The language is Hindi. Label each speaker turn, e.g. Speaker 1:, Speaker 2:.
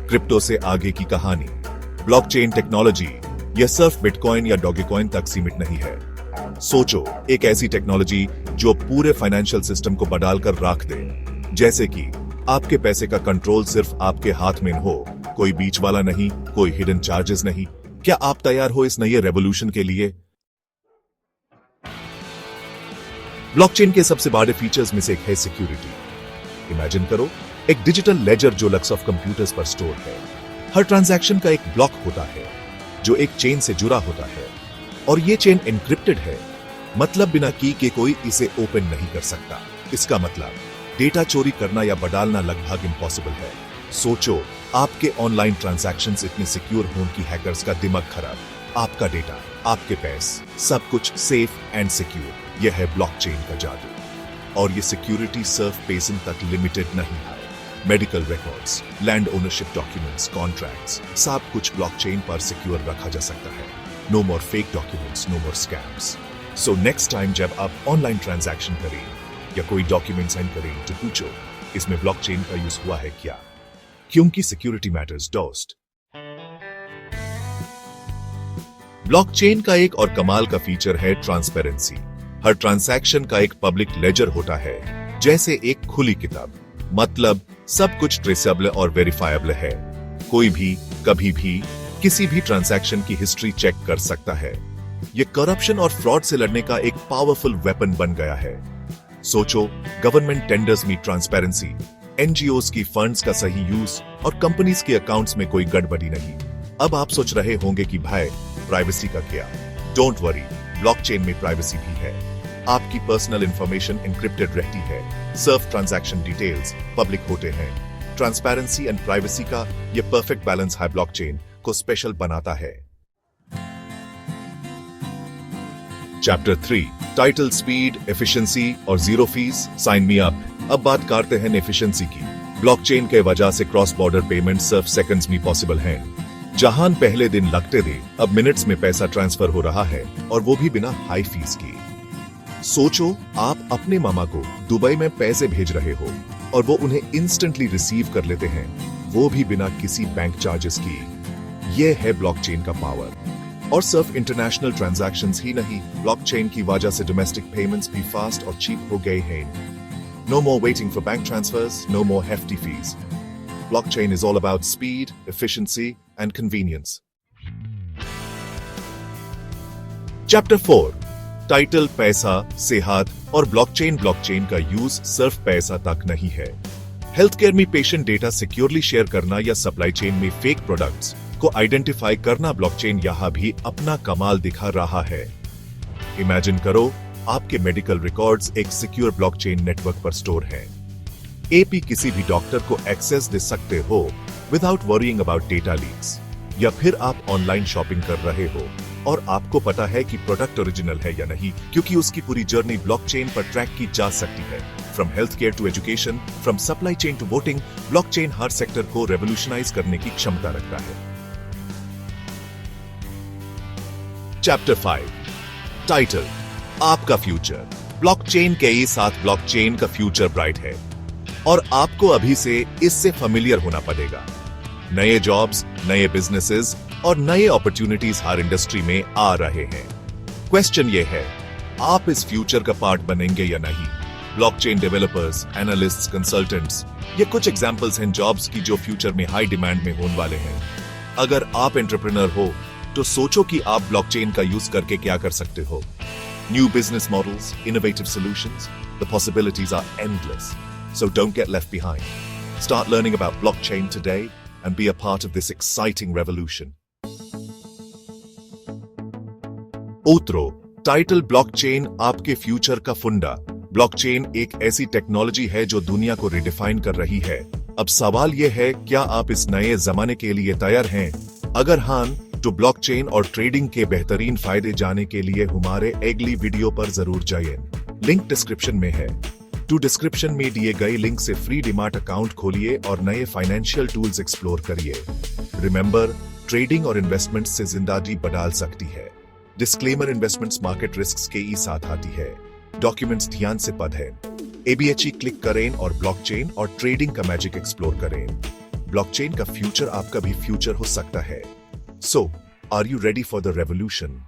Speaker 1: क्रिप्टो से आगे की कहानी। ब्लॉकचेन टेक्नोलॉजी यह सिर्फ बिटकॉइन या डॉगेकॉइन तक सीमित नहीं है। सोचो, एक ऐसी टेक्नोलॉजी जो पूरे फाइनेंशियल सिस्टम को बदल कर रख दे, जैसे कि आपके पैसे का कंट्रोल सिर्फ आपके हाथ में हो, कोई बीच वाला नहीं, कोई हिडन चार्जेस नहीं। क्या आप तैयार हो इस नए रेवोल्यूशन के लिए? ब्लॉकचेन के सबसे बड़े फीचर्स में से एक है सिक्योरिटी। इमेजिन करो, एक डिजिटल लेजर जो लक्स ऑफ कंप्यूटर्स पर स्टोर है। हर ट्रांजैक्शन का एक ब्लॉक होता है जो एक चेन से जुड़ा होता है, और ये चेन एन्क्रिप्टेड है, मतलब बिना की के कोई इसे ओपन नहीं कर सकता। इसका मतलब डेटा चोरी करना या बदलना लगभग इम्पॉसिबल है। सोचो, आपके ऑनलाइन ट्रांजैक्शंस इतने सिक्योर हों कि हैकर्स का दिमाग खराब। आपका डेटा, आपके पैसे, सब कुछ सेफ एंड सिक्योर। यह है ब्लॉकचेन का जादू। और ये सिक्योरिटी सिर्फ पेसेंट तक लिमिटेड नहीं है। Medical records, land ownership documents, contracts, सब कुछ ब्लॉकचेन पर सिक्योर रखा जा सकता है। नो मोर फेक डॉक्यूमेंट्स, नो मोर स्कैम्स। सो नेक्स्ट टाइम जब आप ऑनलाइन ट्रांजैक्शन करें या कोई डॉक्यूमेंट सेंड करें तो पूछो, इसमें ब्लॉकचेन का यूज हुआ है क्या? क्योंकि सिक्योरिटी मैटर्स दोस्त। ब्लॉकचेन का एक और कमाल का फीचर है ट्रांसपेरेंसी। हर ट्रांजैक्शन का एक पब्लिक लेजर होता है, जैसे एक खुली किताब। मतलब सब कुछ ट्रेसेबल और वेरीफाएबल है। कोई भी कभी भी किसी भी ट्रांजैक्शन की हिस्ट्री चेक कर सकता है। यह करप्शन और फ्रॉड से लड़ने का एक पावरफुल वेपन बन गया है। सोचो, गवर्नमेंट टेंडर्स में ट्रांसपेरेंसी, एनजीओज की फंड्स का सही यूज और कंपनीज के अकाउंट्स में कोई गड़बड़ी नहीं। अब आप सोच रहे होंगे कि भाई, प्राइवेसी का क्या? डोंट वरी, ब्लॉकचेन में प्राइवेसी भी है। आपकी पर्सनल इंफॉर्मेशन एन्क्रिप्टेड रहती है। सिर्फ ट्रांजैक्शन डिटेल्स पब्लिक होते हैं। ट्रांसपेरेंसी एंड प्राइवेसी का यह परफेक्ट बैलेंस है ब्लॉकचेन को स्पेशल बनाता है। चैप्टर 3, टाइटल, स्पीड, एफिशिएंसी और zero fees. Sign me up. अब बात करते हैं एफिशिएंसी की। ब्लॉकचेन के वजह से क्रॉस बॉर्डर पेमेंट सिर्फ सेकंड्स में पॉसिबल है। जहां पहले दिन लगते थे, अब मिनट्स में पैसा ट्रांसफर हो रहा है, और वो भी बिना हाई फीस की। सोचो, आप अपने मामा को दुबई में पैसे भेज रहे हो और वो उन्हें इंस्टेंटली रिसीव कर लेते हैं, वो भी बिना किसी बैंक चार्जेस की। यह है ब्लॉकचेन का पावर। और सिर्फ इंटरनेशनल ट्रांजैक्शंस ही नहीं, ब्लॉकचेन की वजह से डोमेस्टिक पेमेंट्स भी फास्ट और चीप हो गए हैं। No more waiting for bank transfers, no more hefty fees. Blockchain is all about speed, efficiency, and convenience. Chapter 4, title, पैसा, सेहत और ब्लॉकचेन। ब्लॉकचेन का यूज सिर्फ पैसा तक नहीं है। हेल्थ केयर में पेशेंट डेटा सिक्योरली शेयर करना या सप्लाई चेन में फेक प्रोडक्ट्स को आइडेंटिफाई करना, ब्लॉकचेन यहां भी अपना कमाल दिखा रहा है। इमेजिन करो, आपके मेडिकल रिकॉर्ड्स एक सिक्योर ब्लॉकचेन नेटवर्क पर स्टोर हैं। एपी किसी भी डॉक्टर को एक्सेस दे सकते हो without worrying about data leaks. या फिर आप ऑनलाइन शॉपिंग कर रहे हो और आपको पता है कि प्रोडक्ट ओरिजिनल है या नहीं, क्योंकि उसकी पूरी जर्नी ब्लॉकचेन पर ट्रैक की जा सकती है। From health care to education, from supply chain to voting, blockchain हर सेक्टर को रेवोल्यूशनाइज करने की क्षमता रखता है। चैप्टर 5, टाइटल, आपका फ्यूचर। ब्लॉकचेन के साथ ब्लॉकचेन का फ्यूचर ब्राइट है, और आपको अभी से इससे फेमिलियर होना पड़ेगा। नए जॉब्स, नए बिजनेसेस और नए अपॉर्चुनिटीज हर इंडस्ट्री में आ रहे हैं। क्वेश्चन ये है, आप इस फ्यूचर का पार्ट बनेंगे या नहीं? ब्लॉकचेन डेवलपर्स, एनालिस्ट्स, कंसल्टेंट्स, ये कुछ एग्जांपल्स हैं जॉब्स की जो फ्यूचर में हाई डिमांड में होने वाले हैं। अगर आप एंटरप्रेन्योर हो तो सोचो कि आप ब्लॉकचेन का यूज करके क्या कर सकते हो। New business models, innovative solutions, the possibilities are endless. So don't get left behind. Start learning about blockchain today and be a part of this exciting revolution. उतरो, टाइटल, ब्लॉकचेन आपके फ्यूचर का फुंडा। ब्लॉकचेन एक ऐसी टेक्नोलॉजी है जो दुनिया को रिडिफाइन कर रही है। अब सवाल यह है, क्या आप इस नए जमाने के लिए तैयार हैं? अगर हाँ, तो ब्लॉकचेन और ट्रेडिंग के बेहतरीन फायदे जानने के लिए हमारे अगली वीडियो पर जरूर जाइए। लिंक डिस्क्रिप्शन में है। टू डिस्क्रिप्शन में दिए गए लिंक से फ्री डीमैट अकाउंट खोलिए और नए फाइनेंशियल टूल्स एक्सप्लोर करिए। रिमेंबर, ट्रेडिंग और इन्वेस्टमेंट से जिंदगी बदल सकती है। डिस्क्लेमर, इन्वेस्टमेंट्स मार्केट रिस्क्स के साथ आती है। डॉक्यूमेंट्स ध्यान से पढ़ें। ABHE क्लिक करें और ब्लॉकचेन और ट्रेडिंग का मैजिक एक्सप्लोर करें। ब्लॉकचेन का फ्यूचर आपका भी फ्यूचर हो सकता है। So, are you ready for the revolution?